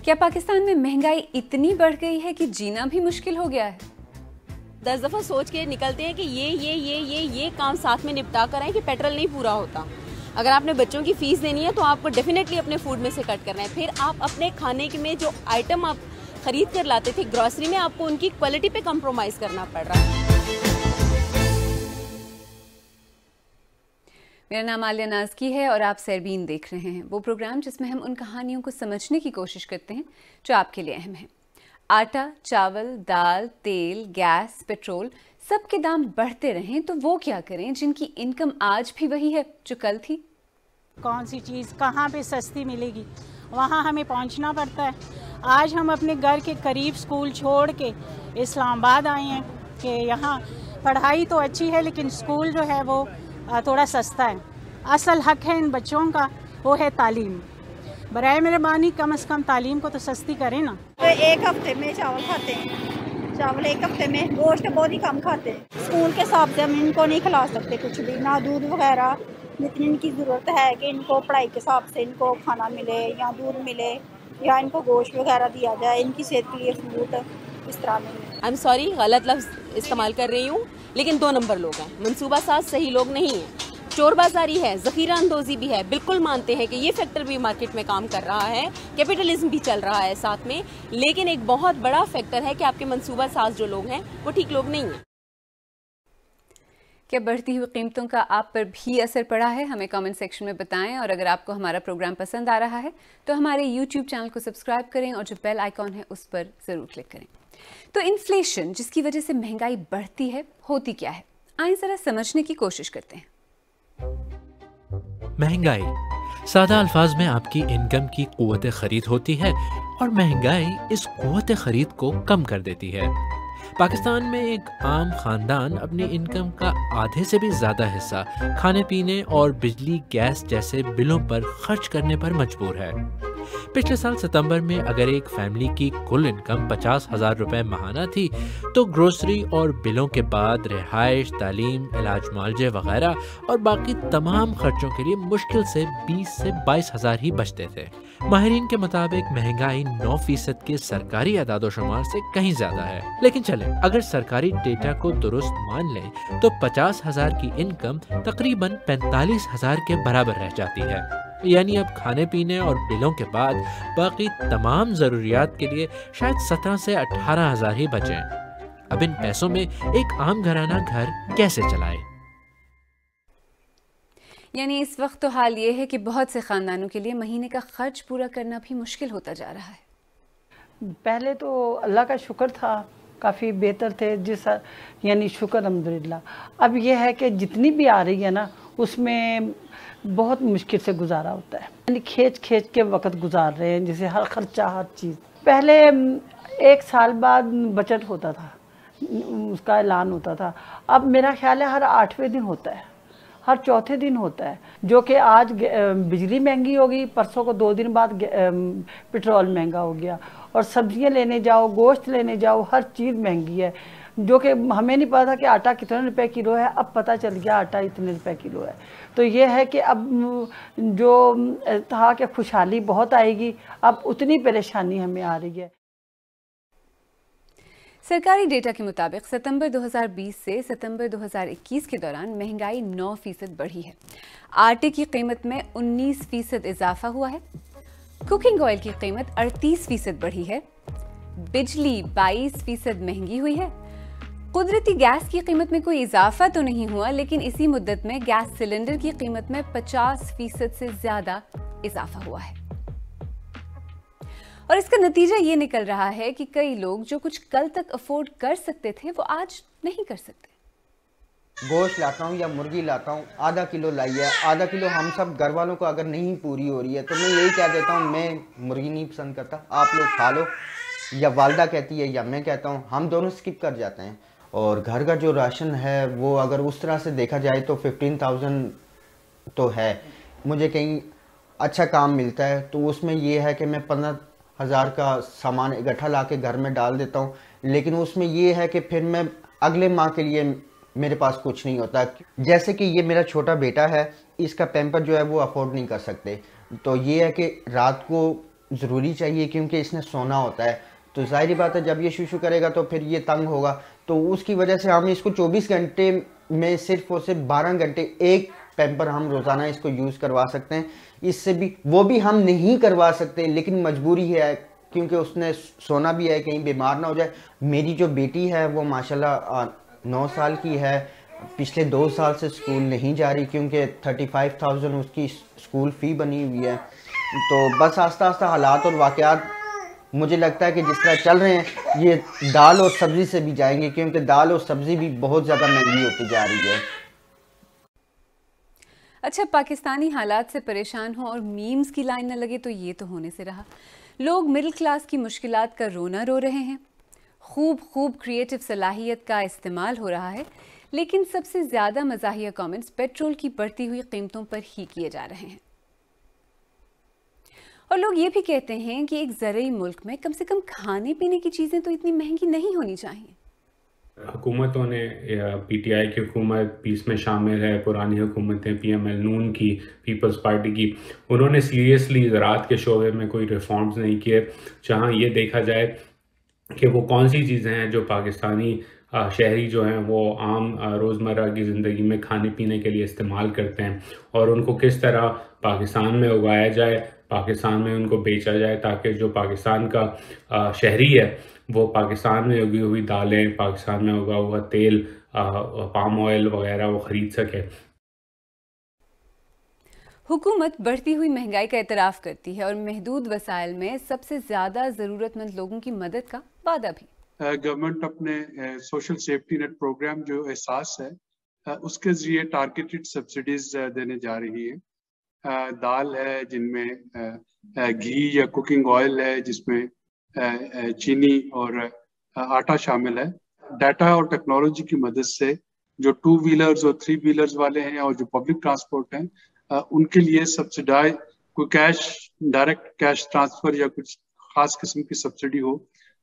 क्या पाकिस्तान में महंगाई इतनी बढ़ गई है कि जीना भी मुश्किल हो गया है? 10 दफ़ा सोच के निकलते हैं कि ये काम साथ में निपटा कर आए कि पेट्रोल नहीं पूरा होता। अगर आपने बच्चों की फीस देनी है तो आपको डेफिनेटली अपने फूड में से कट करना है। फिर आप अपने खाने में जो आइटम आप खरीद कर लाते थे ग्रॉसरी में, आपको उनकी क्वालिटी पे कॉम्प्रोमाइज़ करना पड़ रहा है। मेरा नाम आलिया नाज़की है और आप सरबीन देख रहे हैं, वो प्रोग्राम जिसमें हम उन कहानियों को समझने की कोशिश करते हैं जो आपके लिए अहम है। आटा, चावल, दाल, तेल, गैस, पेट्रोल, सब के दाम बढ़ते रहें तो वो क्या करें जिनकी इनकम आज भी वही है जो कल थी। कौन सी चीज़ कहाँ पे सस्ती मिलेगी, वहाँ हमें पहुँचना पड़ता है। आज हम अपने घर के करीब स्कूल छोड़ के इस्लामाबाद आए हैं कि यहाँ पढ़ाई तो अच्छी है लेकिन स्कूल जो है वो थोड़ा सस्ता है। असल हक है इन बच्चों का, वो है तालीम। बराए मेहरबानी कम से कम तालीम को तो सस्ती करें ना। तो एक हफ्ते में चावल खाते हैं, चावल एक हफ्ते में, गोश्त बहुत ही कम खाते हैं। स्कूल के हिसाब से हम इनको नहीं खिला सकते कुछ भी, ना दूध वगैरह जितनी इनकी ज़रूरत है कि इनको पढ़ाई के हिसाब से इनको खाना मिले या दूध मिले या इनको गोश्त वगैरह दिया जाए, इनकी सेहत के लिए सबूत इस तरह नहीं। आई एम सॉरी, गलत लफ्ज़ इस्तेमाल कर रही हूँ, लेकिन 2 नंबर लोग हैं। मनसूबा साज सही लोग नहीं हैं। चोरबाजारी है, ज़ख़ीरा अंदोज़ी भी है। बिल्कुल मानते हैं कि ये फैक्टर भी मार्केट में काम कर रहा है, कैपिटलिज्म भी चल रहा है साथ में, लेकिन एक बहुत बड़ा फैक्टर है कि आपके मनसूबा साज जो लोग हैं वो ठीक लोग नहीं हैं। क्या बढ़ती हुई कीमतों का आप पर भी असर पड़ा है? हमें कमेंट सेक्शन में बताएं। और अगर आपको हमारा प्रोग्राम पसंद आ रहा है तो हमारे यूट्यूब चैनल को सब्सक्राइब करें और जो बेल आइकॉन है उस पर ज़रूर क्लिक करें। तो इन्फ्लेशन, जिसकी वजह से महंगाई बढ़ती है, होती क्या है? आइए ज़रा समझने की कोशिश करते हैं। महंगाई सादा अल्फाज में आपकी इनकम की कुव्वत खरीद होती है और महंगाई इस कुव्वत खरीद को कम कर देती है। पाकिस्तान में एक आम खानदान अपनी इनकम का आधे से भी ज़्यादा हिस्सा खाने पीने और बिजली गैस जैसे बिलों पर खर्च करने पर मजबूर है। पिछले साल सितंबर में अगर एक फैमिली की कुल इनकम 50,000 रुपए माहाना थी तो ग्रोसरी और बिलों के बाद रिहाइश, तालीम, इलाज मुआवजे वगैरह और बाकी तमाम खर्चों के लिए मुश्किल से 20 से 22,000 ही बचते थे। माहिरीन के मुताबिक महंगाई 9% के सरकारी अदादोशुमार से कहीं ज्यादा है। लेकिन चले, अगर सरकारी डेटा को दुरुस्त मान लें तो 50,000 की इनकम तकरीबन 45,000 के बराबर रह जाती है। यानी अब खाने पीने और बिलों के बाद बाकी तमाम जरूरियात के लिए शायद 17 से 18,000 ही बचें। अब इन पैसों में एक आम घराना घर कैसे चलाए? यानी इस वक्त तो हाल ये है कि बहुत से खानदानों के लिए महीने का खर्च पूरा करना भी मुश्किल होता जा रहा है। पहले तो अल्लाह का शुक्र था, काफ़ी बेहतर थे, यानी शुक्र अल्हम्दुलिल्लाह। अब ये है कि जितनी भी आ रही है ना उसमें बहुत मुश्किल से गुजारा होता है, यानी खींच खींच के वक्त गुजार रहे हैं, जैसे हर खर्चा हर चीज़। पहले 1 साल बाद बजट होता था, उसका ऐलान होता था। अब मेरा ख्याल है हर 8वें दिन होता है, हर चौथे दिन होता है। जो कि आज बिजली महंगी होगी, परसों को 2 दिन बाद पेट्रोल महंगा हो गया, और सब्जियां लेने जाओ, गोश्त लेने जाओ, हर चीज़ महंगी है। जो कि हमें नहीं पता था कि आटा कितने रुपए किलो है, अब पता चल गया आटा इतने रुपए किलो है। तो ये है कि अब जो था कि खुशहाली बहुत आएगी, अब उतनी परेशानी हमें आ रही है। सरकारी डेटा के मुताबिक सितंबर 2020 से सितंबर 2021 के दौरान महंगाई 9% बढ़ी है। आटे की कीमत में 19% इजाफा हुआ है, कुकिंग ऑयल की कीमत 38% बढ़ी है, बिजली 22% महंगी हुई है। कुदरती गैस की कीमत में कोई इजाफा तो नहीं हुआ, लेकिन इसी मुद्दत में गैस सिलेंडर की कीमत में 50% से ज्यादा इजाफा हुआ है। और इसका नतीजा ये निकल रहा है कि कई लोग जो कुछ कल तक अफोर्ड कर सकते थे वो आज नहीं कर सकते। गोश्त लाता हूँ या मुर्गी लाता हूँ, आधा किलो लाइए, आधा किलो हम सब घर वालों को अगर नहीं पूरी हो रही है तो मैं यही कह देता हूँ मैं मुर्गी नहीं पसंद करता, आप लोग खा लो, या वालदा कहती है या मैं कहता हूँ, हम दोनों स्किप कर जाते हैं। और घर का जो राशन है वो अगर उस तरह से देखा जाए तो 15,000 तो है। मुझे कहीं अच्छा काम मिलता है तो उसमें ये है कि मैं 15,000 का सामान इकट्ठा ला के घर में डाल देता हूँ, लेकिन उसमें ये है कि फिर मैं अगले माह के लिए मेरे पास कुछ नहीं होता। जैसे कि ये मेरा छोटा बेटा है, इसका पैम्पर जो है वो अफोर्ड नहीं कर सकते, तो ये है कि रात को ज़रूरी चाहिए, क्योंकि इसने सोना होता है। तो जाहिर बात है जब ये शूशू करेगा तो फिर ये तंग होगा, तो उसकी वजह से हम इसको 24 घंटे में सिर्फ और सिर्फ 12 घंटे एक पैम्पर हम रोज़ाना इसको यूज़ करवा सकते हैं। इससे भी वो भी हम नहीं करवा सकते, लेकिन मजबूरी है क्योंकि उसने सोना भी है, कहीं बीमार ना हो जाए। मेरी जो बेटी है वो माशाल्लाह 9 साल की है, पिछले 2 साल से स्कूल नहीं जा रही क्योंकि 35,000 उसकी स्कूल फ़ी बनी हुई है। तो बस आस्ता आस्ता हालात और वाक़यात मुझे लगता है कि जिस तरह चल रहे हैं ये दाल और सब्ज़ी से भी जाएंगे, क्योंकि दाल और सब्ज़ी भी बहुत ज़्यादा महंगी होती जा रही है। अच्छा, पाकिस्तानी हालात से परेशान हो और मीम्स की लाइन न लगे तो ये तो होने से रहा। लोग मिडिल क्लास की मुश्किलात का रोना रो रहे हैं। खूब क्रिएटिव सलाहियत का इस्तेमाल हो रहा है, लेकिन सबसे ज़्यादा मज़ाहिया कमेंट्स पेट्रोल की बढ़ती हुई कीमतों पर ही किए जा रहे हैं। और लोग ये भी कहते हैं कि एक ज़रूरी मुल्क में कम से कम खाने पीने की चीज़ें तो इतनी महंगी नहीं होनी चाहिए। हुकूमतों ने, पीटीआई की हुकूमत भी इसमें शामिल है, पुरानी हुकूमतें पीएमएल नून की, पीपल्स पार्टी की, उन्होंने सीरियसली ज़राअत के शोबे में कोई रिफॉर्म्स नहीं किए जहां ये देखा जाए कि वो कौन सी चीज़ें हैं जो पाकिस्तानी शहरी जो हैं वो आम रोज़मर्रा की ज़िंदगी में खाने पीने के लिए इस्तेमाल करते हैं और उनको किस तरह पाकिस्तान में उगाया जाए, पाकिस्तान में उनको बेचा जाए, ताकि जो पाकिस्तान का शहरी है वो पाकिस्तान में उगी हुई दालें, पाकिस्तान में उगा हुआ तेल, पाम ऑयल वगैरह वो ख़रीद सके। हुकूमत बढ़ती हुई महंगाई का एतराफ़ करती है और महदूद वसाइल में सबसे ज़्यादा ज़रूरतमंद लोगों की मदद का वादा भी। गवर्नमेंट अपने सोशल सेफ्टी नेट प्रोग्राम जो एहसास है उसके ज़रिए टारगेटेड सब्सिडीज देने जा रही है। दाल है जिनमें घी या कुकिंग ऑयल है जिसमें चीनी और आटा शामिल है। डाटा और टेक्नोलॉजी की मदद से जो 2 व्हीलर्स और 3 व्हीलर्स वाले हैं और जो पब्लिक ट्रांसपोर्ट हैं उनके लिए सब्सिडाइज कोई कैश, डायरेक्ट कैश ट्रांसफर या कुछ खास किस्म की सब्सिडी हो,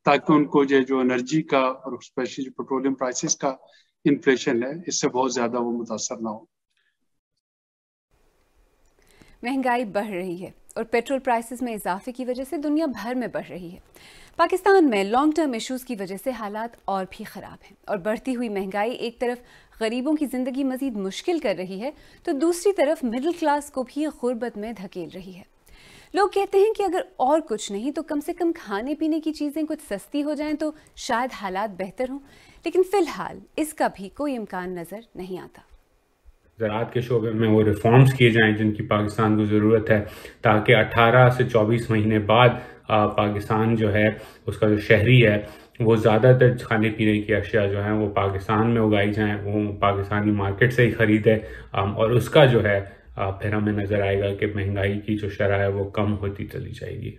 ताकि उनको जो एनर्जी का और स्पेशली पेट्रोलियम प्राइसेस का इन्फ्लेशन है इससे बहुत ज़्यादा वो मुतासर ना हो। महंगाई बढ़ रही है और पेट्रोल प्राइसेस में इजाफे की वजह से दुनिया भर में बढ़ रही है। पाकिस्तान में लॉन्ग टर्म इश्यूज़ की वजह से हालात और भी ख़राब हैं और बढ़ती हुई महंगाई एक तरफ गरीबों की ज़िंदगी मज़ीद मुश्किल कर रही है तो दूसरी तरफ मिडिल क्लास को भी गुर्बत में धकेल रही है। लोग कहते हैं कि अगर और कुछ नहीं तो कम से कम खाने पीने की चीज़ें कुछ सस्ती हो जाएं तो शायद हालात बेहतर हों, लेकिन फ़िलहाल इसका भी कोई इम्कान नज़र नहीं आता। ज़राअत के शोबे में वो रिफॉर्म्स किए जाएं जिनकी पाकिस्तान को ज़रूरत है, ताकि 18 से 24 महीने बाद पाकिस्तान जो है उसका जो शहरी है वो ज़्यादातर खाने पीने की अशिया जो हैं वो पाकिस्तान में उगाई जाएं, वो पाकिस्तानी मार्केट से ही ख़रीदे और उसका जो है फिर हमें नज़र आएगा कि महंगाई की जो शरह है वो कम होती चली जाएगी।